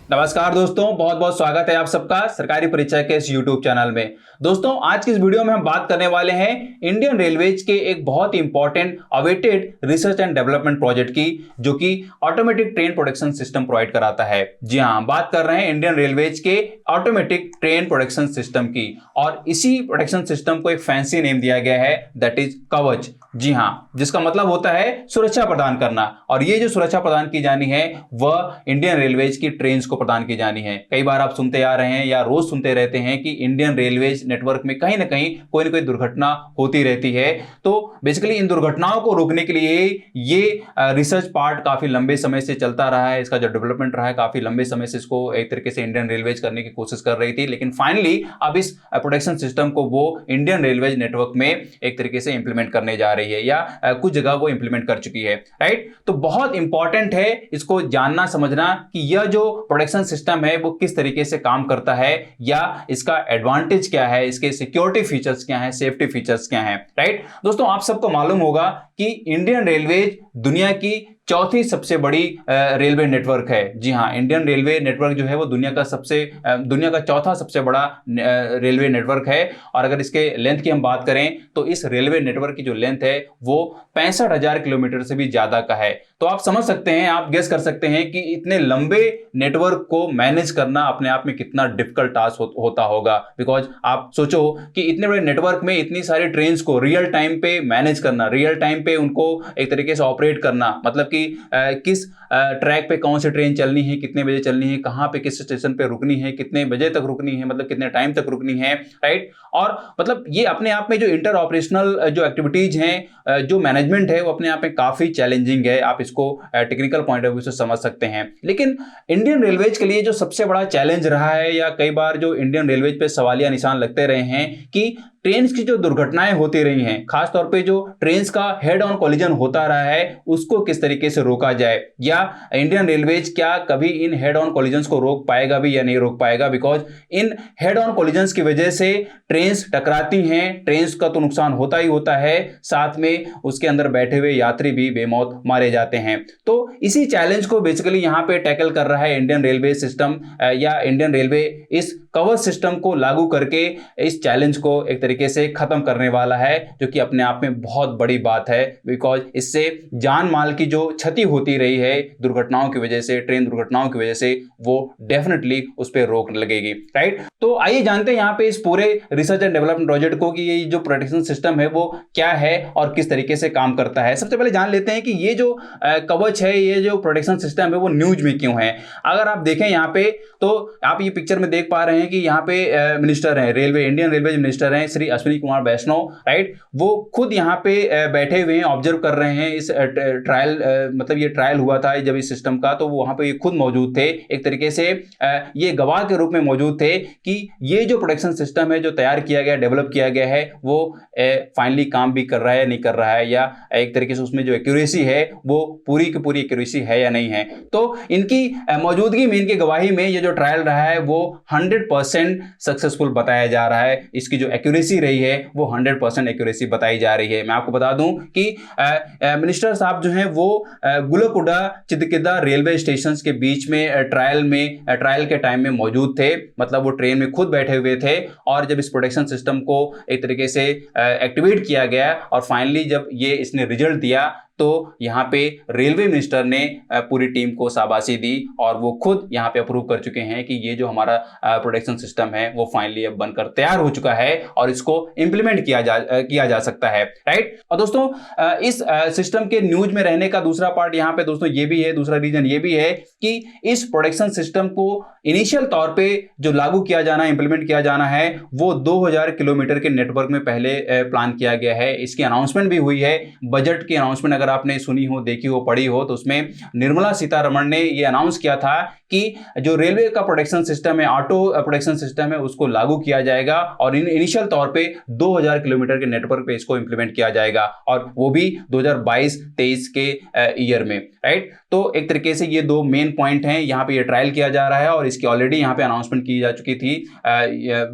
नमस्कार दोस्तों, बहुत बहुत स्वागत है आप सबका सरकारी परीक्षा के इस YouTube चैनल में। दोस्तों, आज की इस वीडियो में हम बात करने वाले हैं इंडियन रेलवेज के एक बहुत ही important awaited research and development project की, जो कि automatic train production system provide कराता है। जी हाँ, बात कर रहे हैं इंडियन रेलवेज के ऑटोमेटिक ट्रेन प्रोडक्शन सिस्टम की, और इसी प्रोडक्शन सिस्टम को एक फैंसी नेम दिया गया है, दैट इज कवच। जी हाँ, जिसका मतलब होता है सुरक्षा प्रदान करना। और ये जो सुरक्षा प्रदान की जानी है वह इंडियन रेलवेज की ट्रेन को प्रदान की जानी है। कई बार आप सुनते आ रहे हैं या रोज सुनते रहते हैं कि इंडियन रेलवेज नेटवर्क में कहीं ना कहीं कोई ना कोई दुर्घटना होती रहती है। तो बेसिकली इन दुर्घटनाओं को रोकने के लिए ये रिसर्च पार्ट काफी लंबे समय से चलता रहा है। इसका जो डेवलपमेंट रहा है, काफी लंबे समय से इसको एक तरीके से इंडियन रेलवेज करने की कोशिश कर रही थी, लेकिन फाइनली अब इस प्रोटेक्शन सिस्टम को वो इंडियन रेलवेज नेटवर्क में एक तरीके से इंप्लीमेंट करने जा रही है, या कुछ जगह वो इंप्लीमेंट कर चुकी है। राइट, तो बहुत इंपॉर्टेंट है इसको जानना समझना कि यह जो प्रोडक्शन सिस्टम है वो किस तरीके से काम करता है, या इसका एडवांटेज क्या है, इसके सिक्योरिटी फीचर्स क्या है, सेफ्टी फीचर्स क्या है। राइट दोस्तों, आप सबको मालूम होगा कि इंडियन रेलवेज दुनिया की चौथी सबसे बड़ी रेलवे नेटवर्क है। जी हाँ, इंडियन रेलवे नेटवर्क जो है वो दुनिया का चौथा सबसे बड़ा रेलवे नेटवर्क है। और अगर इसके लेंथ की हम बात करें तो इस रेलवे नेटवर्क की जो लेंथ है वो 65,000 किलोमीटर से भी ज्यादा का है। तो आप समझ सकते हैं, आप गेस कर सकते हैं कि इतने लंबे नेटवर्क को मैनेज करना अपने आप में कितना डिफिकल्ट टास्क होता होगा। बिकॉज आप सोचो कि इतने बड़े नेटवर्क में इतनी सारी ट्रेन्स को रियल टाइम पे मैनेज करना, रियल टाइम पे उनको एक तरीके से ऑपरेट करना, मतलब कि किस ट्रैक पे कौन सी ट्रेन चलनी है, कितने बजे चलनी है, कहां पे किस स्टेशन पे रुकनी है, कितने बजे तक रुकनी है, मतलब कितने टाइम तक रुकनी है। राइट, और मतलब ये अपने आप में जो इंटर ऑपरेशनल जो एक्टिविटीज हैं, जो मैनेजमेंट है, वो अपने आप में काफी चैलेंजिंग है। आप इसको टेक्निकल पॉइंट ऑफ व्यू से समझ सकते हैं। लेकिन इंडियन रेलवेज के लिए जो सबसे बड़ा चैलेंज रहा है, या कई बार जो इंडियन रेलवेज पे सवालिया निशान लगते रहे हैं, कि ट्रेन की जो दुर्घटनाएं होती रही हैं, खासतौर पे जो ट्रेन का हेड ऑन कोलिजन होता रहा है, उसको किस तरीके से रोका जाए, या इंडियन रेलवेज क्या कभी इन हेड ऑन कोलिजन्स को रोक पाएगा भी या नहीं रोक पाएगा। Because in head on collisions की वजह से ट्रेन टकराती हैं, ट्रेन का तो नुकसान होता ही होता है, साथ में उसके अंदर बैठे हुए यात्री भी बेमौत मारे जाते हैं। तो इसी चैलेंज को बेसिकली यहां पे टैकल कर रहा है इंडियन रेलवे सिस्टम, या इंडियन रेलवे इस कवच सिस्टम को लागू करके इस चैलेंज को एक तरीके से खत्म करने वाला है, जो कि अपने आप में बहुत बड़ी बात है। बिकॉज इससे जान माल की जो क्षति होती रही है दुर्घटनाओं की वजह से, ट्रेन दुर्घटनाओं की वजह से, वो डेफिनेटली उस पर रोक लगेगी। राइट, तो आइए जानते हैं यहाँ पे इस पूरे रिसर्च एंड डेवलपमेंट प्रोजेक्ट को कि ये जो प्रोटेक्शन सिस्टम है वो क्या है और किस तरीके से काम करता है। सबसे पहले जान लेते हैं कि ये जो कवच है, ये जो प्रोटेक्शन सिस्टम है, वो न्यूज में क्यों है। अगर आप देखें यहाँ पे, तो आप ये पिक्चर में देख पा रहे हैं कि यहाँ पे मिनिस्टर हैं, इंडियन रेलवे मिनिस्टर हैं श्री अश्विनी कुमार वैष्णव। राइट, वो खुद यहाँ पे बैठे हुए हैं, ऑब्जर्व कर रहे हैं इस ट्रायल, मतलब ये ट्रायल हुआ था जब इस सिस्टम का, तो वो वहां पे खुद मौजूद थे, एक तरीके से ये गवाह के रूप में मौजूद थे कि ये जो प्रोटेक्शन सिस्टम है जो तैयार किया गया, डेवलप किया गया है, वो फाइनली काम भी कर रहा है नहीं कर रहा है, या एक तरीके से उसमें जो एक्यूरेसी है वो पूरी की पूरी एक्यूरेसी है या नहीं है। तो इनकी मौजूदगी में, इनकी गवाही में ये जो ट्रायल रहा है वो 100% सक्सेसफुल बताया जा रहा है। इसकी जो एक्यूरेसी रही है वो 100% एक्यूरेसी बताई जा रही है। मैं आपको बता दूं कि मिनिस्टर साहब जो हैं वो गुलकुडा चिदकिदा रेलवे स्टेशन के बीच में ट्रायल के टाइम में मौजूद थे, मतलब वो ट्रेन में खुद बैठे हुए थे। और जब इस प्रोटेक्शन सिस्टम को एक तरीके से एक्टिवेट किया गया और फाइनली जब ये इसने रिजल्ट दिया, तो यहाँ पे रेलवे मिनिस्टर ने पूरी टीम को शाबाशी दी, और वो खुद यहाँ पे अप्रूव कर चुके हैं कि ये जो हमारा प्रोटेक्शन सिस्टम है वो फाइनली अब बनकर तैयार हो चुका है और इसको इंप्लीमेंट किया जा सकता है। राइट, और दोस्तों इस सिस्टम के न्यूज में रहने का दूसरा पार्ट यहाँ पे दोस्तों ये भी है, दूसरा रीजन ये भी है कि इस प्रोटेक्शन सिस्टम को इनिशियल तौर पे जो लागू किया जाना, इंप्लीमेंट किया जाना है, वो 2000 किलोमीटर के नेटवर्क में पहले प्लान किया गया है। इसकी अनाउंसमेंट भी हुई है, बजट की अनाउंसमेंट अगर आपने सुनी हो, देखी हो, पढ़ी हो, तो उसमें निर्मला सीतारमण ने यह अनाउंस किया था कि जो रेलवे का प्रोटेक्शन सिस्टम है, ऑटो प्रोटेक्शन सिस्टम है, उसको लागू किया जाएगा और इनिशियल तौर पे 2000 किलोमीटर के नेटवर्क पे इसको इंप्लीमेंट किया जाएगा, और वो भी 2022-23 के ईयर में। राइट, तो एक तरीके से ये दो मेन पॉइंट हैं, यहाँ पे ये ट्रायल किया जा रहा है और इसकी ऑलरेडी यहाँ पे अनाउंसमेंट की जा चुकी थी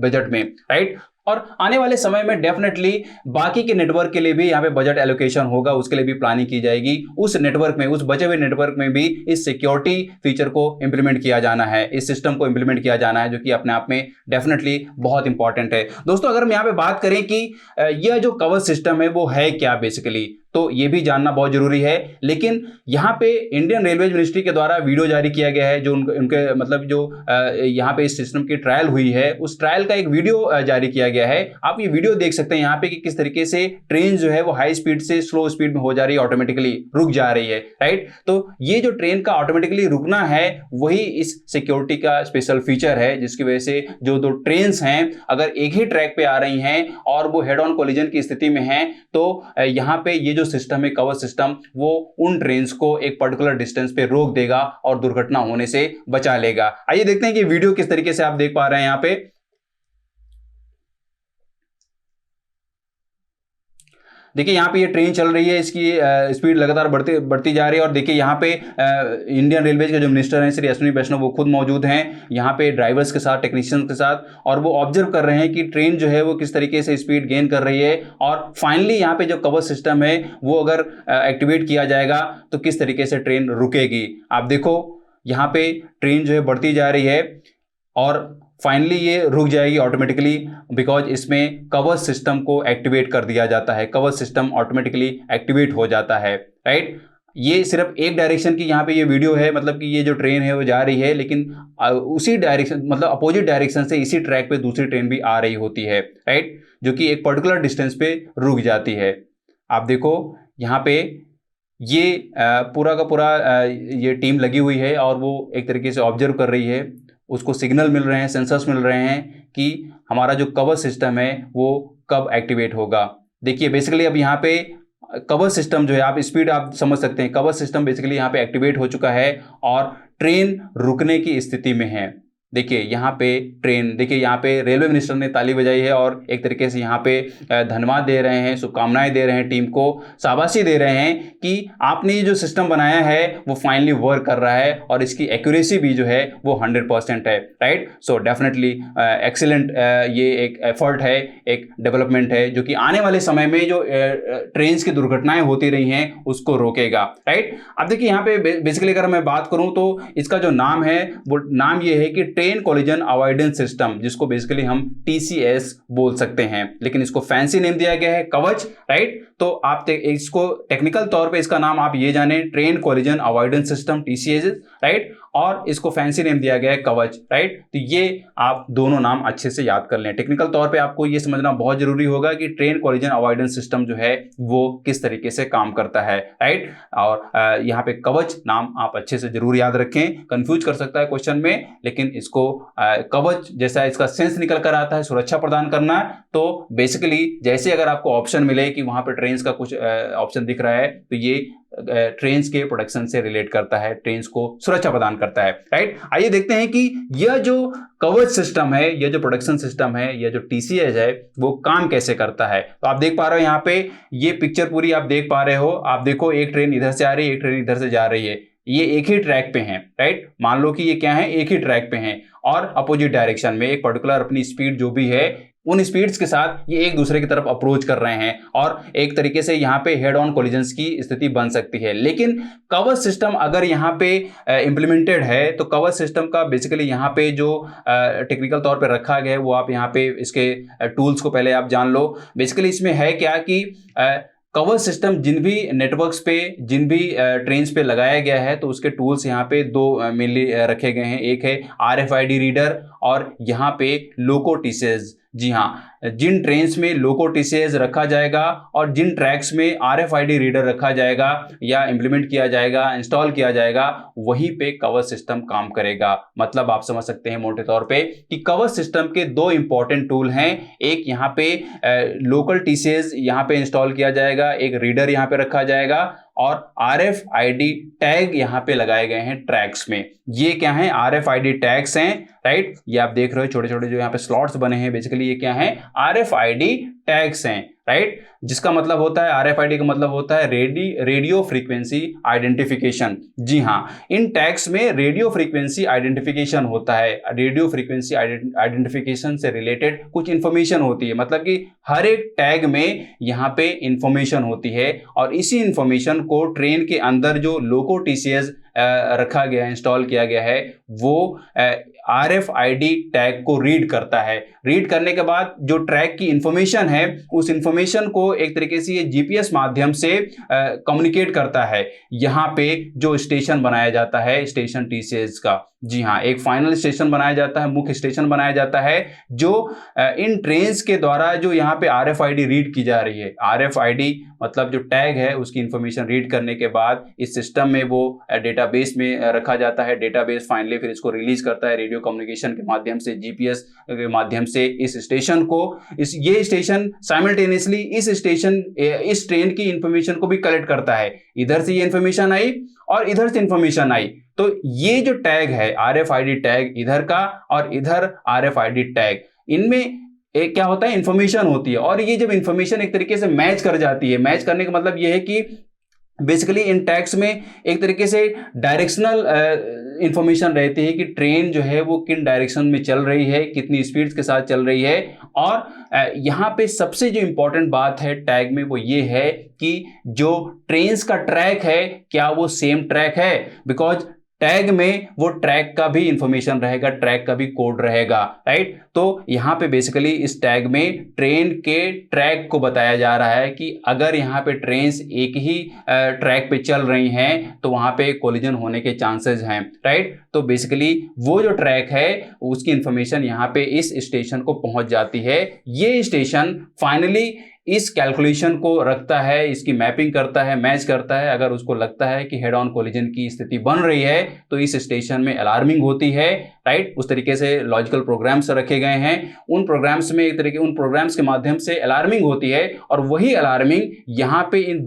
बजट में। राइट, और आने वाले समय में डेफिनेटली बाकी के नेटवर्क के लिए भी यहाँ पे बजट एलोकेशन होगा, उसके लिए भी प्लानिंग की जाएगी। उस नेटवर्क में, उस बचे हुए नेटवर्क में भी इस सिक्योरिटी फीचर को इंप्लीमेंट किया जाना है, इस सिस्टम को इंप्लीमेंट किया जाना है, जो कि अपने आप में डेफिनेटली बहुत इंपॉर्टेंट है। दोस्तों अगर हम यहाँ पे बात करें कि यह जो कवच सिस्टम है वो है क्या बेसिकली, तो ये भी जानना बहुत जरूरी है। लेकिन यहाँ पे इंडियन रेलवे मिनिस्ट्री के द्वारा वीडियो जारी किया गया है, जो उनके मतलब जो यहाँ पे इस सिस्टम की ट्रायल हुई है, उस ट्रायल का एक वीडियो जारी किया गया है। आप ये वीडियो देख सकते हैं यहाँ पे कि किस तरीके से ट्रेन जो है वो हाई स्पीड से स्लो स्पीड में हो जा रही है, ऑटोमेटिकली रुक जा रही है, राइट। तो ये जो ट्रेन का ऑटोमेटिकली रुकना है वही इस सिक्योरिटी का स्पेशल फीचर है, जिसकी वजह से जो दो ट्रेन हैं अगर एक ही ट्रैक पे आ रही हैं और वो हेड ऑन कोलिजन की स्थिति में हैं, तो यहाँ पे ये जो सिस्टम है कवच सिस्टम, वो उन ट्रेन्स को एक पर्टिकुलर डिस्टेंस पे रोक देगा और दुर्घटना होने से बचा लेगा। आइए देखते हैं कि वीडियो किस तरीके से आप देख पा रहे हैं। यहाँ पे देखिए यहाँ पे ये ट्रेन चल रही है, इसकी स्पीड लगातार बढ़ती जा रही है। और देखिए यहाँ पे इंडियन रेलवेज के जो मिनिस्टर हैं श्री अश्विनी वैष्णव, वो खुद मौजूद हैं यहाँ पे ड्राइवर्स के साथ, टेक्नीशियंस के साथ, और वो ऑब्जर्व कर रहे हैं कि ट्रेन जो है वो किस तरीके से स्पीड गेन कर रही है। और फाइनली यहाँ पे जो कवच सिस्टम है वो अगर एक्टिवेट किया जाएगा तो किस तरीके से ट्रेन रुकेगी। आप देखो यहाँ पे ट्रेन जो है बढ़ती जा रही है और फाइनली ये रुक जाएगी ऑटोमेटिकली, बिकॉज इसमें कवच सिस्टम को एक्टिवेट कर दिया जाता है, कवच सिस्टम ऑटोमेटिकली एक्टिवेट हो जाता है, राइट। ये सिर्फ एक डायरेक्शन की यहाँ पे ये वीडियो है, मतलब कि ये जो ट्रेन है वो जा रही है, लेकिन उसी डायरेक्शन मतलब अपोजिट डायरेक्शन से इसी ट्रैक पे दूसरी ट्रेन भी आ रही होती है, राइट, जो कि एक पर्टिकुलर डिस्टेंस पे रुक जाती है। आप देखो यहाँ पे ये पूरा का पूरा ये टीम लगी हुई है और वो एक तरीके से ऑब्जर्व कर रही है, उसको सिग्नल मिल रहे हैं, सेंसर्स मिल रहे हैं कि हमारा जो कवच सिस्टम है वो कब एक्टिवेट होगा। देखिए बेसिकली अब यहाँ पे कवच सिस्टम जो है, आप स्पीड आप समझ सकते हैं, कवच सिस्टम बेसिकली यहाँ पे एक्टिवेट हो चुका है और ट्रेन रुकने की स्थिति में है। देखिए यहाँ पे ट्रेन, देखिए यहाँ पे रेलवे मिनिस्टर ने ताली बजाई है और एक तरीके से यहाँ पे धन्यवाद दे रहे हैं, शुभकामनाएं दे रहे हैं, टीम को शाबाशी दे रहे हैं कि आपने ये जो सिस्टम बनाया है वो फाइनली वर्क कर रहा है और इसकी एक्यूरेसी भी जो है वो 100% है, राइट। सो डेफिनेटली एक्सीलेंट ये एक एफर्ट है, एक डेवलपमेंट है, जो कि आने वाले समय में जो ट्रेन की दुर्घटनाएं होती रही हैं उसको रोकेगा, राइट। अब देखिए यहाँ पे बेसिकली अगर मैं बात करूँ तो इसका जो नाम है वो नाम ये है कि ट्रेन कोलिजन अवॉइडेंस सिस्टम, जिसको बेसिकली हम TCS बोल सकते हैं, लेकिन इसको फैंसी नेम दिया गया है कवच, राइट। तो आप इसको टेक्निकल तौर पे इसका नाम आप ये जाने, train collision avoidance system TCS, right, और इसको फैंसी नेम दिया गया है कवच, राइट। तो ये आप दोनों नाम अच्छे से याद कर लें। टेक्निकल तौर पे आपको ये समझना बहुत जरूरी होगा कि ट्रेन कोलिजन अवॉइडेंस सिस्टम जो है वो किस तरीके से काम करता है, राइट। और यहाँ पे कवच नाम आप अच्छे से जरूर याद रखें, कंफ्यूज कर सकता है क्वेश्चन में, लेकिन इसको कवच जैसा इसका सेंस निकल कर आता है, सुरक्षा प्रदान करना। तो बेसिकली जैसे अगर आपको ऑप्शन मिले कि वहां पे ट्रेन का कुछ ऑप्शन दिख रहा है, तो ये ट्रेन्स के प्रोटेक्शन से रिलेट करता है, ट्रेन्स को सुरक्षा प्रदान करता है, राइट। आइए देखते हैं कि यह जो कवच सिस्टम है, यह जो प्रोटेक्शन सिस्टम है, यह जो TCS है वो काम कैसे करता है। तो आप देख पा रहे हो यहाँ पे ये पिक्चर पूरी आप देख पा रहे हो। आप देखो एक ट्रेन इधर से आ रही है, एक ट्रेन इधर से जा रही है, ये एक ही ट्रैक पे हैं, राइट। मान लो कि ये क्या है, एक ही ट्रैक पे हैं और अपोजिट डायरेक्शन में एक पर्टिकुलर अपनी स्पीड जो भी है उन स्पीड्स के साथ ये एक दूसरे की तरफ अप्रोच कर रहे हैं और एक तरीके से यहाँ पे हेड ऑन कोलिजन्स की स्थिति बन सकती है। लेकिन कवच सिस्टम अगर यहाँ पे इंप्लीमेंटेड है तो कवच सिस्टम का बेसिकली यहाँ पे जो टेक्निकल तौर पे रखा गया है वो आप यहाँ पे इसके टूल्स को पहले आप जान लो। बेसिकली इसमें है क्या कि कवच सिस्टम जिन भी नेटवर्क्स पे, जिन भी ट्रेन्स पे लगाया गया है, तो उसके टूल्स यहाँ पे दो मेनली रखे गए हैं। एक है RFID रीडर और यहाँ पे लोको TCS। जी हाँ, जिन ट्रेन्स में लोको TCS रखा जाएगा और जिन ट्रैक्स में RFID रीडर रखा जाएगा या इंप्लीमेंट किया जाएगा, इंस्टॉल किया जाएगा, वहीं पे कवच सिस्टम काम करेगा। मतलब आप समझ सकते हैं मोटे तौर पे कि कवच सिस्टम के दो इंपॉर्टेंट टूल हैं। एक यहाँ पे लोकल TCS यहाँ पे इंस्टॉल किया जाएगा, एक रीडर यहाँ पे रखा जाएगा और RFID टैग यहाँ पे लगाए गए हैं ट्रैक्स में। ये क्या है, RFID टैग्स हैं, राइट। ये आप देख रहे हो छोटे छोटे जो यहाँ पे स्लॉट्स बने हैं, बेसिकली ये क्या है, RFID टैग्स हैं, राइट, जिसका मतलब होता है RFID का मतलब होता है रेडियो फ्रीक्वेंसी आइडेंटिफिकेशन। जी हाँ, इन टैग्स में रेडियो फ्रीक्वेंसी आइडेंटिफिकेशन होता है। रेडियो फ्रीक्वेंसी आइडेंटिफिकेशन से रिलेटेड कुछ इंफॉर्मेशन होती है, मतलब कि हर एक टैग में यहाँ पे इंफॉर्मेशन होती है और इसी इंफॉर्मेशन को ट्रेन के अंदर जो लोको TCS रखा गया है, इंस्टॉल किया गया है, वो RFID टैग को रीड करता है। रीड करने के बाद जो ट्रैक की इंफॉर्मेशन है, उस इंफॉर्मेशन को एक तरीके से ये GPS माध्यम से कम्युनिकेट करता है यहाँ पे जो स्टेशन बनाया जाता है, स्टेशन TCS का। जी हाँ, एक फाइनल स्टेशन बनाया जाता है, मुख्य स्टेशन बनाया जाता है, जो इन ट्रेन्स के द्वारा जो यहाँ पे RFID रीड की जा रही है। RFID मतलब जो टैग है उसकी इंफॉर्मेशन रीड करने के बाद इस सिस्टम में वो डेटाबेस में रखा जाता है। डेटाबेस फाइनली फिर इसको रिलीज करता है रेडियो कम्युनिकेशन के माध्यम से, GPS के माध्यम से इस स्टेशन को। ये स्टेशन साइमल्टेनियसली इस ट्रेन की इंफॉर्मेशन को भी कलेक्ट करता है। इधर से ये इंफॉर्मेशन आई और इधर से इंफॉर्मेशन आई, तो ये जो टैग है RFID टैग इधर का और इधर RFID टैग, इनमें एक क्या होता है, इंफॉर्मेशन होती है। और ये जब इंफॉर्मेशन एक तरीके से मैच कर जाती है, मैच करने का मतलब ये है कि बेसिकली इन टैग्स में एक तरीके से डायरेक्शनल इंफॉर्मेशन रहती है कि ट्रेन जो है वो किन डायरेक्शन में चल रही है, कितनी स्पीड के साथ चल रही है। और यहाँ पे सबसे जो इंपॉर्टेंट बात है टैग में वो ये है कि जो ट्रेन्स का ट्रैक है क्या वो सेम ट्रैक है, बिकॉज टैग में वो ट्रैक का भी इंफॉर्मेशन रहेगा, ट्रैक का भी कोड रहेगा, राइट। तो यहाँ पे बेसिकली इस टैग में ट्रेन के ट्रैक को बताया जा रहा है कि अगर यहाँ पे ट्रेन्स एक ही ट्रैक पे चल रही हैं तो वहाँ पे कोलिजन होने के चांसेस हैं, राइट। तो बेसिकली वो जो ट्रैक है उसकी इंफॉर्मेशन यहाँ पे इस स्टेशन को पहुंच जाती है। ये स्टेशन फाइनली इस कैलकुलेशन को रखता है, इसकी मैपिंग करता है, मैच करता है। अगर उसको लगता है कि हेड ऑन कोलिजन की स्थिति बन रही है तो इस स्टेशन में अलार्मिंग होती है, राइट। उस तरीके से लॉजिकल प्रोग्राम्स रखे गए हैं, उन प्रोग्राम्स में एक तरीके उन प्रोग्राम्स के माध्यम से अलार्मिंग होती है और वही अलार्मिंग यहाँ पे इन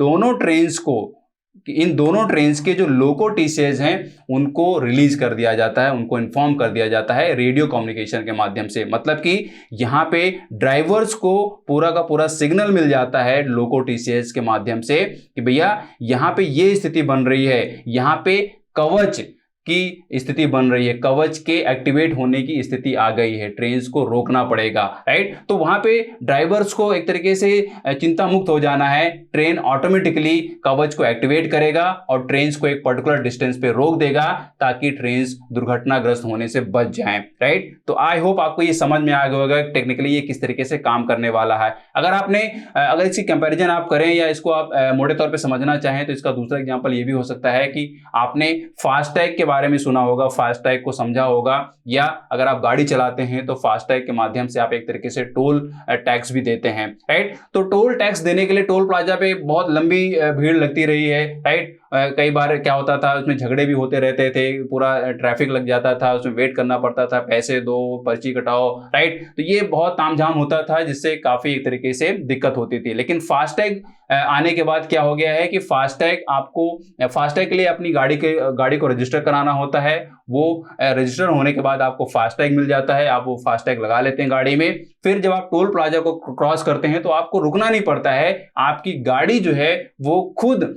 दोनों ट्रेन्स के जो लोको TCS हैं उनको रिलीज कर दिया जाता है, उनको इन्फॉर्म कर दिया जाता है रेडियो कम्युनिकेशन के माध्यम से। मतलब कि यहाँ पे ड्राइवर्स को पूरा का पूरा सिग्नल मिल जाता है लोको TCS के माध्यम से कि भैया यहाँ पे ये स्थिति बन रही है, यहाँ पे कवच की स्थिति बन रही है, कवच के एक्टिवेट होने की स्थिति आ गई है, ट्रेन्स को रोकना पड़ेगा, राइट। तो वहां पे ड्राइवर्स को एक तरीके से चिंता मुक्त हो जाना है। ट्रेन ऑटोमेटिकली कवच को एक्टिवेट करेगा और ट्रेन्स को एक पर्टिकुलर डिस्टेंस पे रोक देगा ताकि ट्रेन्स दुर्घटनाग्रस्त होने से बच जाएं, राइट। तो आई होप आपको ये समझ में आ गया होगा टेक्निकली ये किस तरीके से काम करने वाला है। अगर इसकी कंपैरिजन आप करें या इसको आप मोटे तौर पे समझना चाहें तो इसका दूसरा एग्जांपल ये भी हो सकता है कि आपने फास्टैग के बारे में सुना होगा, फास्टैग को समझा होगा, या अगर आप गाड़ी चलाते हैं तो फास्टैग के माध्यम से आप एक तरीके से टोल टैक्स भी देते हैं, राइट। तो टोल टैक्स देने के लिए टोल प्लाजा पे बहुत लंबी भीड़ लगती रही है, राइट। कई बार क्या होता था उसमें झगड़े भी होते रहते थे, पूरा ट्रैफिक लग जाता था, उसमें वेट करना पड़ता था, पैसे दो पर्ची कटाओ, राइट। तो ये बहुत तामझाम होता था जिससे काफी एक तरीके से दिक्कत होती थी। लेकिन फास्टैग आने के बाद क्या हो गया है कि फास्टैग के लिए अपनी गाड़ी को रजिस्टर कराना होता है। वो रजिस्टर होने के बाद आपको फास्टैग मिल जाता है, आप वो फास्टैग लगा लेते हैं गाड़ी में। फिर जब आप टोल प्लाजा को क्रॉस करते हैं तो आपको रुकना नहीं पड़ता है, आपकी गाड़ी जो है वो खुद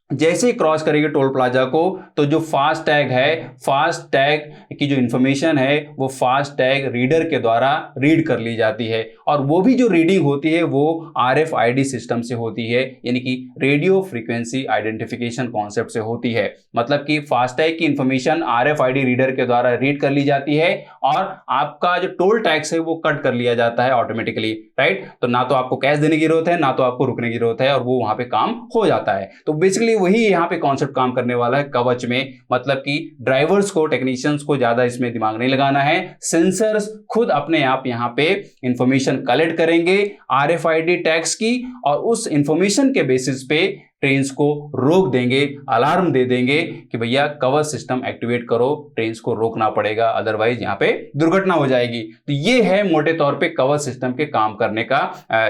जैसे ही क्रॉस करेगी टोल प्लाजा को तो जो फास्टैग है, फास्टैग की जो इंफॉर्मेशन है वो फास्टैग रीडर के द्वारा रीड कर ली जाती है और वो भी जो रीडिंग होती है वो RFID सिस्टम से होती है, यानी कि रेडियो फ्रीक्वेंसी आइडेंटिफिकेशन कॉन्सेप्ट से होती है। मतलब कि फास्टैग की इंफॉर्मेशन RFID रीडर के द्वारा रीड कर ली जाती है और आपका जो टोल टैक्स है वो कट कर लिया जाता है ऑटोमेटिकली, राइट। तो ना तो आपको कैश देने की जरूरत है, ना तो आपको रुकने की जरूरत है और वो वहां पे काम हो जाता है। तो बेसिकली वही यहाँ पे कॉन्सेप्ट काम करने वाला है कवच में। मतलब कि ड्राइवर्स को, टेक्नीशियंस को ज्यादा इसमें दिमाग नहीं लगाना है, सेंसर्स खुद अपने आप यहाँ पे इंफॉर्मेशन कलेक्ट करेंगे RFID टैग्स की और उस इंफॉर्मेशन के बेसिस पे ट्रेन्स को रोक देंगे, अलार्म दे देंगे कि भैया कवर सिस्टम एक्टिवेट करो, ट्रेन्स को रोकना पड़ेगा, अदरवाइज यहाँ पे दुर्घटना हो जाएगी। तो ये है मोटे तौर पे कवर सिस्टम के काम करने का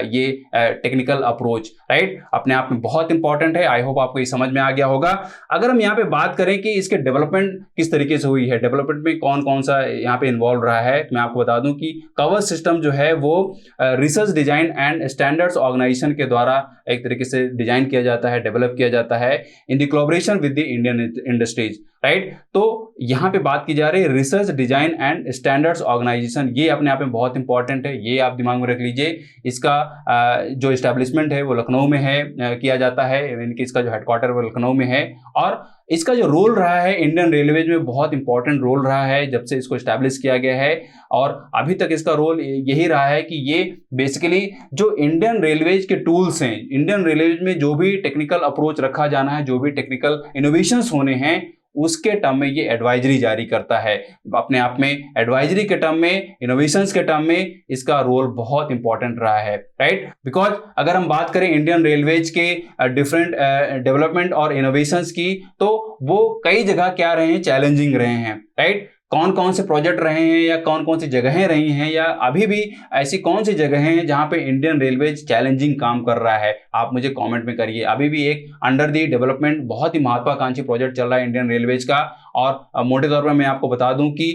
ये टेक्निकल अप्रोच, राइट। अपने आप में बहुत इंपॉर्टेंट है। आई होप आपको ये समझ में आ गया होगा। अगर हम यहाँ पे बात करें कि इसके डेवलपमेंट किस तरीके से हुई है, डेवलपमेंट में कौन कौन सा यहाँ पे इन्वॉल्व रहा है, मैं आपको बता दूं कि कवर सिस्टम जो है वो research design and standards organisation के द्वारा एक तरीके से डिजाइन किया जाता है, डेवलप किया जाता है in the collaboration with the Indian industries, right. तो यहाँ पे बात की जा रही है research design and standards organisation, ये अपने आप में बहुत इंपॉर्टेंट है, ये आप दिमाग में रख लीजिए। इसका जो एस्टेब्लिशमेंट है वो लखनऊ में है, किया जाता है, इनकी इसका जो हेडक्वार्टर वो लखनऊ में है। और इसका जो रोल रहा है इंडियन रेलवेज में बहुत इंपॉर्टेंट रोल रहा है जब से इसको एस्टैब्लिश किया गया है, और अभी तक इसका रोल यही रहा है कि ये बेसिकली जो इंडियन रेलवेज के टूल्स हैं, इंडियन रेलवेज में जो भी टेक्निकल अप्रोच रखा जाना है, जो भी टेक्निकल इनोवेशंस होने हैं, उसके टर्म में ये एडवाइजरी जारी करता है। अपने आप में एडवाइजरी के टर्म में, इनोवेशंस के टर्म में इसका रोल बहुत इंपॉर्टेंट रहा है, राइट। बिकॉज अगर हम बात करें इंडियन रेलवेज के डिफरेंट डेवलपमेंट और इनोवेशंस की, तो वो कई जगह क्या रहे हैं, चैलेंजिंग रहे हैं, राइट। कौन कौन से प्रोजेक्ट रहे हैं या कौन कौन सी जगहें रही हैं, या अभी भी ऐसी कौन सी जगहें हैं जहां पे इंडियन रेलवेज चैलेंजिंग काम कर रहा है, आप मुझे कमेंट में करिए। अभी भी एक अंडर दी डेवलपमेंट बहुत ही महत्वाकांक्षी प्रोजेक्ट चल रहा है इंडियन रेलवेज का, और मोटे तौर पर मैं आपको बता दूं कि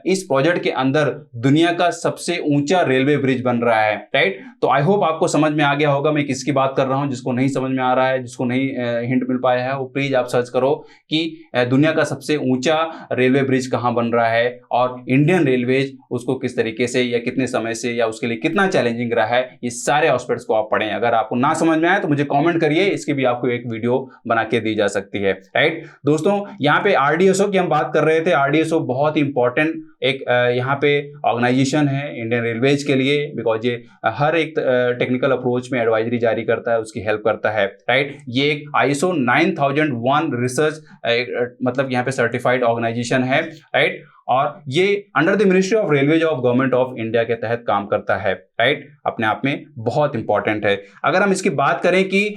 इस प्रोजेक्ट के अंदर दुनिया का सबसे ऊंचा रेलवे ब्रिज बन रहा है, राइट। तो आई होप आपको समझ में आ गया होगा मैं किसकी बात कर रहा हूं। जिसको नहीं समझ में आ रहा है, जिसको नहीं हिंट मिल पाया है, वो प्लीज आप सर्च करो कि दुनिया का सबसे ऊंचा रेलवे ब्रिज कहां बन रहा है, और इंडियन रेलवेज उसको किस तरीके से या कितने समय से या उसके लिए कितना चैलेंजिंग रहा है, ये सारे एस्पेक्ट्स को आप पढ़ें। अगर आपको ना समझ में आए तो मुझे कमेंट करिए, इसकी भी आपको एक वीडियो बना के दी जा सकती है, राइट। दोस्तों यहाँ पे आरडीएसओ की हम बात कर रहे थे। आरडीएसओ बहुत इंपॉर्टेंट एक यहाँ पे ऑर्गेनाइजेशन है इंडियन रेलवेज के लिए, बिकॉज ये हर एक टेक्निकल अप्रोच में एडवाइजरी जारी करता है, उसकी हेल्प करता है, राइट। ये एक ISO 9001 रिसर्च मतलब यहाँ पे सर्टिफाइड ऑर्गेनाइजेशन है, राइट। और ये under the ministry of railways of government of India के तहत काम करता है, राइट। अपने आप में बहुत इंपॉर्टेंट है। अगर हम इसकी बात करें कि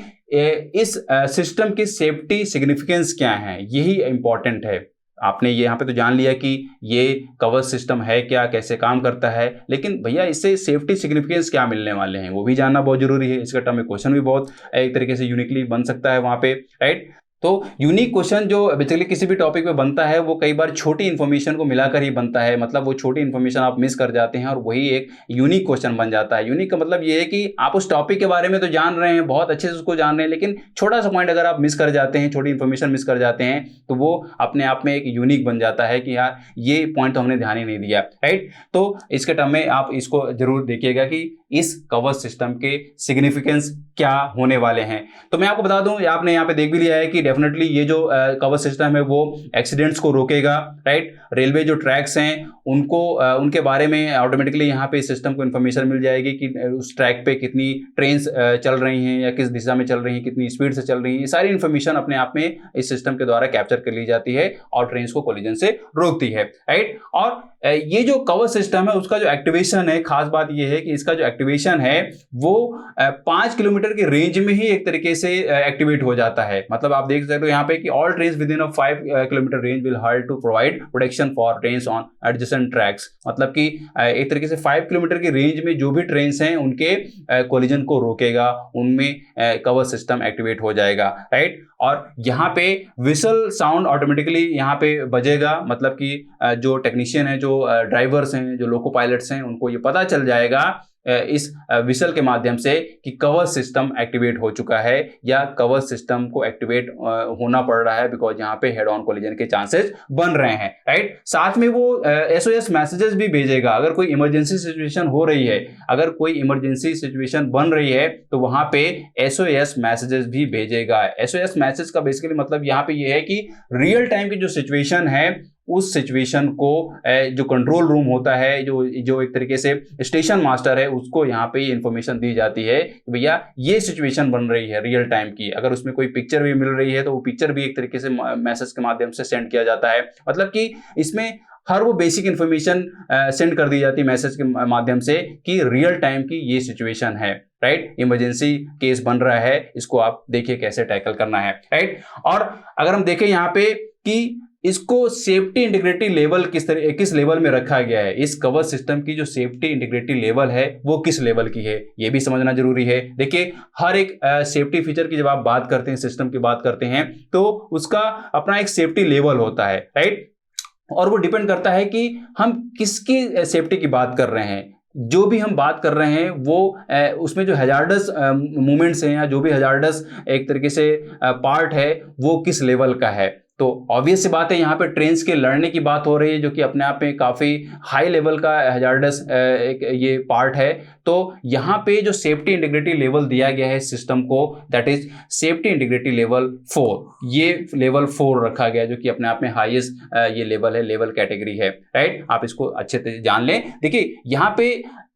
इस सिस्टम की सेफ्टी सिग्निफिकेंस क्या है, यही इंपॉर्टेंट है। आपने ये यहाँ पे तो जान लिया कि ये कवर सिस्टम है क्या, कैसे काम करता है, लेकिन भैया इससे सेफ्टी सिग्निफिकेंस क्या मिलने वाले हैं वो भी जानना बहुत जरूरी है। इसका टर्म में क्वेश्चन भी बहुत एक तरीके से यूनिकली बन सकता है वहाँ पे, राइट। तो यूनिक क्वेश्चन जो बेसिकली किसी भी टॉपिक पे बनता है वो कई बार छोटी इन्फॉर्मेशन को मिलाकर ही बनता है, मतलब वो छोटी इन्फॉर्मेशन आप मिस कर जाते हैं और वही एक यूनिक क्वेश्चन बन जाता है। यूनिक का मतलब ये है कि आप उस टॉपिक के बारे में तो जान रहे हैं, बहुत अच्छे से उसको जान रहे हैं, लेकिन छोटा सा पॉइंट अगर आप मिस कर जाते हैं, छोटी इन्फॉर्मेशन मिस कर जाते हैं, तो वो अपने आप में एक यूनिक बन जाता है कि यार ये पॉइंट तो हमने ध्यान ही नहीं दिया, राइट। तो इसके टर्म में आप इसको जरूर देखिएगा कि इस कवर सिस्टम के सिग्निफिकेंस क्या होने वाले हैं। तो मैं आपको बता दूं, आपने यहाँ पे देख भी लिया है कि डेफिनेटली ये जो कवर सिस्टम है वो एक्सीडेंट्स को रोकेगा, राइट। रेलवे जो ट्रैक्स हैं उनको उनके बारे में ऑटोमेटिकली यहाँ पे सिस्टम को इन्फॉर्मेशन मिल जाएगी कि उस ट्रैक पे कितनी ट्रेन्स चल रही हैं या किस दिशा में चल रही हैं, कितनी स्पीड से चल रही हैं, ये सारी इन्फॉर्मेशन अपने आप में इस सिस्टम के द्वारा कैप्चर कर ली जाती है और ट्रेन्स को कोलिजन से रोकती है, राइट। और ये जो कवर सिस्टम है उसका जो एक्टिवेशन है, खास बात ये है कि इसका जो एक्टिवेशन है वो 5 किलोमीटर की रेंज में ही एक तरीके से एक्टिवेट हो जाता है। मतलब आप देख सकते हो यहाँ पे कि all trains within a 5 kilometre range will halt to provide protection for trains on adjacent tracks. मतलब कि एक तरीके से 5 किलोमीटर की रेंज में जो भी ट्रेन्स हैं उनके कोलिजन को रोकेगा, उनमें कवर सिस्टम एक्टिवेट हो जाएगा, राइट। और यहाँ पे विसल साउंड ऑटोमेटिकली यहाँ पे बजेगा, मतलब कि जो टेक्नीशियन है, जो ड्राइवर्स हैं, जो लोको पायलट्स हैं, उनको ये पता चल जाएगा इस विसल के माध्यम से कि कवर सिस्टम एक्टिवेट हो चुका है या कवर सिस्टम को एक्टिवेट होना पड़ रहा है, बिकॉज यहाँ पे हेड ऑन कोलिजन के चांसेस बन रहे हैं, राइट। साथ में वो SOS मैसेजेस भी भेजेगा। अगर कोई इमरजेंसी सिचुएशन हो रही है, अगर कोई इमरजेंसी सिचुएशन बन रही है तो वहां पे SOS मैसेजेस भी भेजेगा। SOS मैसेज का बेसिकली मतलब यहाँ पे ये है कि रियल टाइम की जो सिचुएशन है उस सिचुएशन को जो कंट्रोल रूम होता है, जो एक तरीके से स्टेशन मास्टर है, उसको यहाँ पे इंफॉर्मेशन दी जाती है कि भैया ये सिचुएशन बन रही है रियल टाइम की। अगर उसमें कोई पिक्चर भी मिल रही है तो वो पिक्चर भी एक तरीके से मैसेज के माध्यम से सेंड किया जाता है। मतलब कि इसमें हर वो बेसिक इन्फॉर्मेशन सेंड कर दी जाती है मैसेज के माध्यम से कि रियल टाइम की ये सिचुएशन है, राइट। इमरजेंसी केस बन रहा है, इसको आप देखिए कैसे टैकल करना है, राइट। और अगर हम देखें यहाँ पे कि इसको सेफ्टी इंटीग्रिटी लेवल किस लेवल में रखा गया है, इस कवर सिस्टम की जो सेफ्टी इंटीग्रिटी लेवल है वो किस लेवल की है, ये भी समझना जरूरी है। देखिए हर एक सेफ्टी फीचर की जब आप बात करते हैं, सिस्टम की बात करते हैं, तो उसका अपना एक सेफ्टी लेवल होता है, राइट। और वो डिपेंड करता है कि हम किसकी सेफ्टी की बात कर रहे हैं। जो भी हम बात कर रहे हैं वो उसमें जो हैजार्डस मूवमेंट्स हैं या जो भी हैजार्डस एक तरीके से पार्ट है वो किस लेवल का है। तो ऑब्वियस सी बात है, यहाँ पे ट्रेन्स के लड़ने की बात हो रही है, जो कि अपने आप में काफ़ी हाई लेवल का हैजार्डस एक ये पार्ट है। तो यहाँ पे जो सेफ्टी इंटीग्रिटी लेवल दिया गया है सिस्टम को, that is safety integrity level 4, ये लेवल 4 रखा गया है, जो कि अपने आप में हाईएस्ट ये लेवल है, लेवल कैटेगरी है, राइट। आप इसको अच्छे से जान लें। देखिए यहाँ पे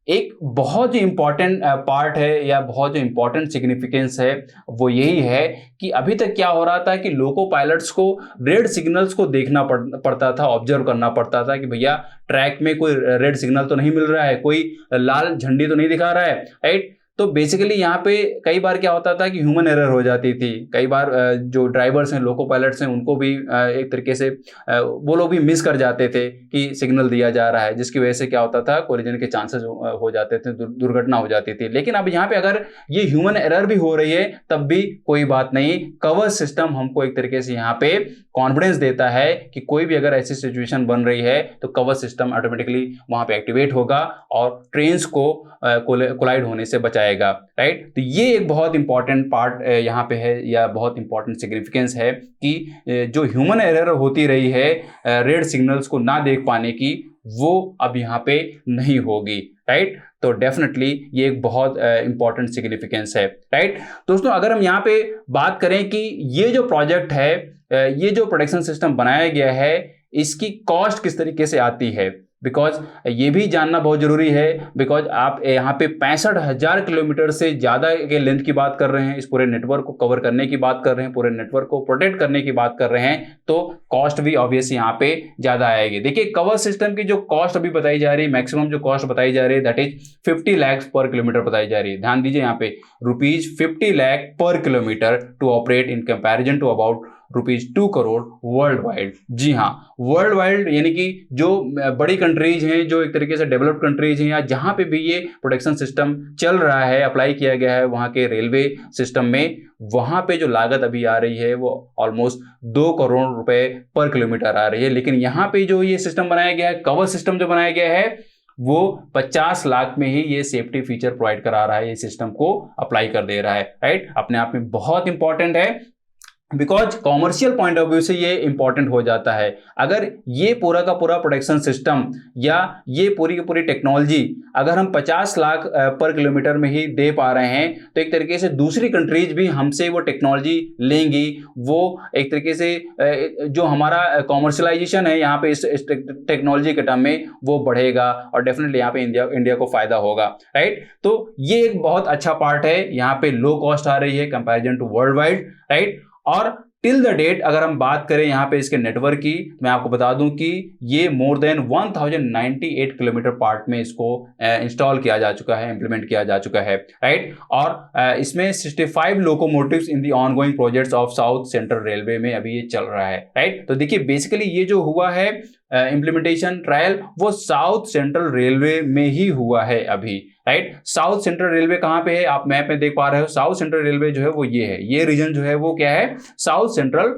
एक बहुत जो इम्पॉर्टेंट पार्ट है या बहुत जो इम्पॉर्टेंट सिग्निफिकेंस है वो यही है कि अभी तक क्या हो रहा था कि लोको पायलट्स को रेड सिग्नल्स को देखना पड़ता था, ऑब्जर्व करना पड़ता था कि भैया ट्रैक में कोई रेड सिग्नल तो नहीं मिल रहा है, कोई लाल झंडी तो नहीं दिखा रहा है, राइट। तो बेसिकली यहाँ पे कई बार क्या होता था कि ह्यूमन एरर हो जाती थी। कई बार जो ड्राइवर्स हैं, लोको पायलट्स हैं, उनको भी एक तरीके से वो लोग भी मिस कर जाते थे कि सिग्नल दिया जा रहा है, जिसकी वजह से क्या होता था, कोलिजन के चांसेस हो जाते थे, दुर्घटना हो जाती थी। लेकिन अब यहाँ पे अगर ये ह्यूमन एरर भी हो रही है तब भी कोई बात नहीं, कवर सिस्टम हमको एक तरीके से यहाँ पे कॉन्फिडेंस देता है कि कोई भी अगर ऐसी सिचुएशन बन रही है तो कवर सिस्टम ऑटोमेटिकली वहां पे एक्टिवेट होगा और ट्रेन्स को कोलाइड होने से बचाएगा, राइट। तो ये एक बहुत इंपॉर्टेंट पार्ट यहाँ पे है या बहुत इंपॉर्टेंट सिग्निफिकेंस है कि जो ह्यूमन एरर होती रही है रेड सिग्नल्स को ना देख पाने की, वो अब यहाँ पे नहीं होगी, राइट। तो डेफिनेटली ये एक बहुत इंपॉर्टेंट सिग्निफिकेंस है, राइट। दोस्तों अगर हम यहाँ पे बात करें कि ये जो प्रोजेक्ट है, ये जो प्रोटेक्शन सिस्टम बनाया गया है, इसकी कॉस्ट किस तरीके से आती है, बिकॉज ये भी जानना बहुत जरूरी है। बिकॉज आप यहाँ पे 65,000 किलोमीटर से ज़्यादा के लेंथ की बात कर रहे हैं, इस पूरे नेटवर्क को कवर करने की बात कर रहे हैं, पूरे नेटवर्क को प्रोटेक्ट करने की बात कर रहे हैं, तो कॉस्ट भी ऑब्वियस यहाँ पे ज़्यादा आएगी। देखिए कवर सिस्टम की जो कॉस्ट अभी बताई जा रही है, मैक्सिमम जो कॉस्ट बताई जा रही है, that is 50 lakh per kilometre बताई जा रही है। ध्यान दीजिए यहाँ पे ₹50 lakh per kilometre to operate in comparison to about ₹2 crore world wide. जी हाँ, वर्ल्ड वाइड, यानी कि जो बड़ी कंट्रीज हैं, जो एक तरीके से डेवलप्ड कंट्रीज हैं, या जहां पे भी ये प्रोटेक्शन सिस्टम चल रहा है, अप्लाई किया गया है वहां के रेलवे सिस्टम में, वहां पे जो लागत अभी आ रही है वो ऑलमोस्ट 2 करोड़ रुपए पर किलोमीटर आ रही है। लेकिन यहाँ पे जो ये सिस्टम बनाया गया है, कवर सिस्टम जो बनाया गया है, वो 50 लाख में ही ये सेफ्टी फीचर प्रोवाइड करा रहा है, ये सिस्टम को अप्लाई कर दे रहा है, राइट। अपने आप में बहुत इंपॉर्टेंट है, because commercial point of view से ये इंपॉर्टेंट हो जाता है। अगर ये पूरा का पूरा प्रोटेक्शन सिस्टम या ये पूरी की पूरी टेक्नोलॉजी अगर हम 50 लाख पर किलोमीटर में ही दे पा रहे हैं, तो एक तरीके से दूसरी कंट्रीज भी हमसे वो टेक्नोलॉजी लेंगी। वो एक तरीके से जो हमारा कॉमर्शलाइजेशन है यहाँ पे इस टेक्नोलॉजी के टर्म में, वो बढ़ेगा और डेफिनेटली यहाँ पे इंडिया को फायदा होगा, राइट। तो ये एक बहुत अच्छा पार्ट है, यहाँ पे लो कॉस्ट आ रही है comparison to worldwide, right. और टिल द डेट अगर हम बात करें यहाँ पे इसके नेटवर्क की, मैं आपको बता दूं कि ये मोर देन 1098 किलोमीटर पार्ट में इसको इंस्टॉल किया जा चुका है, इंप्लीमेंट किया जा चुका है, राइट। और इसमें 65 locomotives in the ongoing projects of south central railway में अभी ये चल रहा है, राइट। तो देखिए बेसिकली ये जो हुआ है इम्प्लीमेंटेशन ट्रायल, वो साउथ सेंट्रल रेलवे में ही हुआ है अभी, राइट। साउथ सेंट्रल रेलवे कहाँ पे है, आप मैप में देख पा रहे हो। साउथ सेंट्रल रेलवे जो है वो ये है, ये रीजन जो है वो क्या है, साउथ सेंट्रल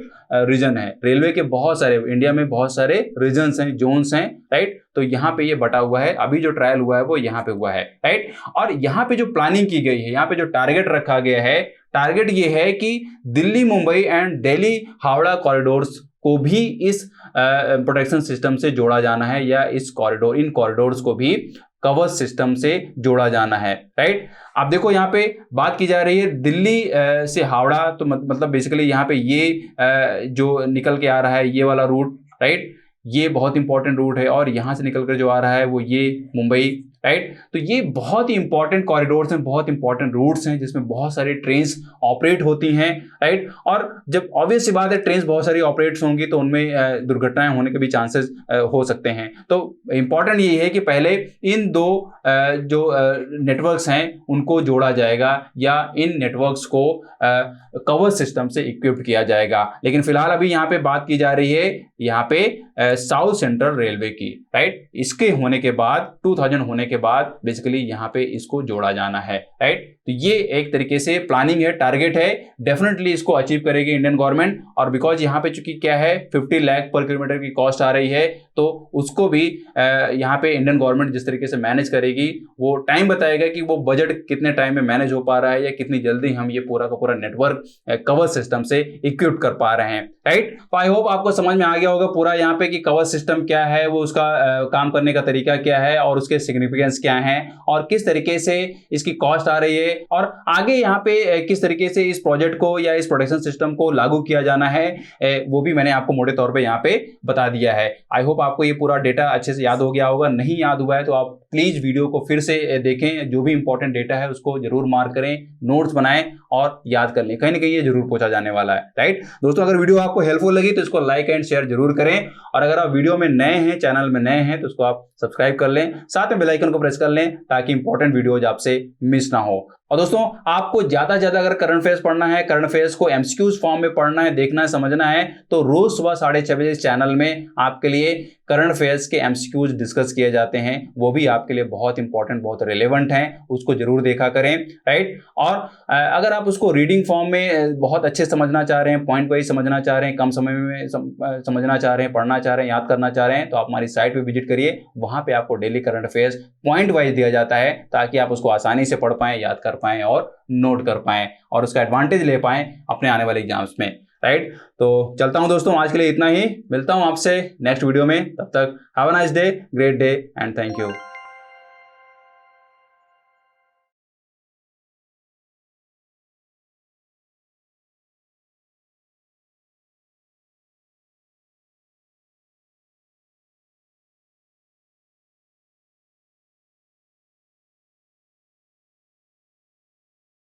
रीजन है। रेलवे के बहुत सारे, इंडिया में बहुत सारे रीजन्स हैं, जोन्स हैं, राइट। तो यहाँ पे ये बटा हुआ है, अभी जो ट्रायल हुआ है वो यहाँ पे हुआ है, राइट। और यहाँ पे जो प्लानिंग की गई है, यहाँ पे जो टारगेट रखा गया है, टारगेट ये है कि दिल्ली मुंबई एंड दिल्ली हावड़ा कॉरिडोर्स को भी इस प्रोटेक्शन सिस्टम से जोड़ा जाना है, या इन कॉरिडोर्स को भी कवर सिस्टम से जोड़ा जाना है, राइट। आप देखो यहाँ पे बात की जा रही है दिल्ली से हावड़ा, तो मतलब बेसिकली यहाँ पे ये जो निकल के आ रहा है ये वाला रूट, राइट, ये बहुत इंपॉर्टेंट रूट है। और यहाँ से निकल कर जो आ रहा है वो ये मुंबई राइट। तो ये बहुत ही इंपॉर्टेंट कॉरिडोर्स हैं, बहुत इंपॉर्टेंट रूट्स हैं जिसमें बहुत सारी ट्रेन्स ऑपरेट होती हैं, राइट। और जब ऑब्वियस सी बात है ट्रेन्स बहुत सारी ऑपरेट्स होंगी तो उनमें दुर्घटनाएं होने के भी चांसेस हो सकते हैं। तो इंपॉर्टेंट ये है कि पहले इन दो जो नेटवर्क्स हैं उनको जोड़ा जाएगा या इन नेटवर्क्स को कवर सिस्टम से इक्विप्ड किया जाएगा। लेकिन फिलहाल अभी यहाँ पे बात की जा रही है यहाँ पे साउथ सेंट्रल रेलवे की, राइट। इसके होने के बाद 2000 होने के बाद बेसिकली यहाँ पे इसको जोड़ा जाना है, राइट। तो ये एक तरीके से प्लानिंग है, टारगेट है, डेफिनेटली इसको अचीव करेगी इंडियन गवर्नमेंट। और बिकॉज यहाँ पे चूंकि क्या है 50 लाख पर किलोमीटर की कॉस्ट आ रही है तो उसको भी यहाँ पे इंडियन गवर्नमेंट जिस तरीके से मैनेज करेगी वो टाइम बताएगा कि वो बजट कितने टाइम में मैनेज हो पा रहा है या कितनी जल्दी हम ये पूरा का पूरा नेटवर्क कवर सिस्टम से इक्विप कर पा रहे हैं, राइट। आई होप आपको समझ में आ गया होगा पूरा यहाँ पे कि कवर सिस्टम क्या है, वो उसका काम करने का तरीका क्या है और उसके सिग्निफिकेंस क्या है और किस तरीके से इसकी कॉस्ट आ रही है और आगे यहाँ पे किस तरीके से इस प्रोजेक्ट को या इस प्रोटेक्शन सिस्टम को लागू किया जाना है, वो भी मैंने आपको मोटे तौर पे यहाँ पे बता दिया है। आई होप आपको ये पूरा डेटा अच्छे से याद हो गया होगा। नहीं याद हुआ है तो आप प्लीज वीडियो को फिर से देखें, जो भी इंपॉर्टेंट डेटा है उसको जरूर मार्क करें, नोट्स बनाएं और याद कर लें, कहीं ना कहीं ये जरूर पूछा जाने वाला है, राइट। दोस्तों अगर वीडियो आपको हेल्पफुल लगी तो इसको लाइक एंड शेयर जरूर करें और अगर आप वीडियो में नए हैं, चैनल में नए हैं तो उसको आप सब्सक्राइब कर लें, साथ में बेल आइकन को प्रेस कर लें ताकि इंपॉर्टेंट वीडियोज आपसे मिस ना हो। और दोस्तों आपको ज्यादा से ज्यादा अगर करंट अफेयर्स पढ़ना है, करंट अफेयर्स को एमसीक्यूज फॉर्म में पढ़ना है, देखना है, समझना है तो रोज सुबह 6:30 बजे इस चैनल में आपके लिए करंट अफेयर्स के एमसीक्यूज डिस्कस किए जाते हैं, वो भी आपके लिए बहुत इंपॉर्टेंट, बहुत रिलेवेंट हैं, उसको जरूर देखा करें, राइट। और अगर आप उसको रीडिंग फॉर्म में बहुत अच्छे समझना चाह रहे हैं, पॉइंट वाइज समझना चाह रहे हैं, कम समय में समझना चाह रहे हैं, पढ़ना चाह रहे हैं, याद करना चाह रहे हैं तो आप हमारी साइट पे विजिट करिए, वहां पे आपको daily current affairs point wise दिया जाता है ताकि आप उसको आसानी से पढ़ पाएं, याद कर पाएं और नोट कर पाएं और उसका एडवांटेज ले पाएं अपने आने वाले एग्जाम्स में, राइट। तो चलता हूं दोस्तों, आज के लिए इतना ही, मिलता हूं आपसे नेक्स्ट वीडियो में, तब तक have a nice day, great day and thank you.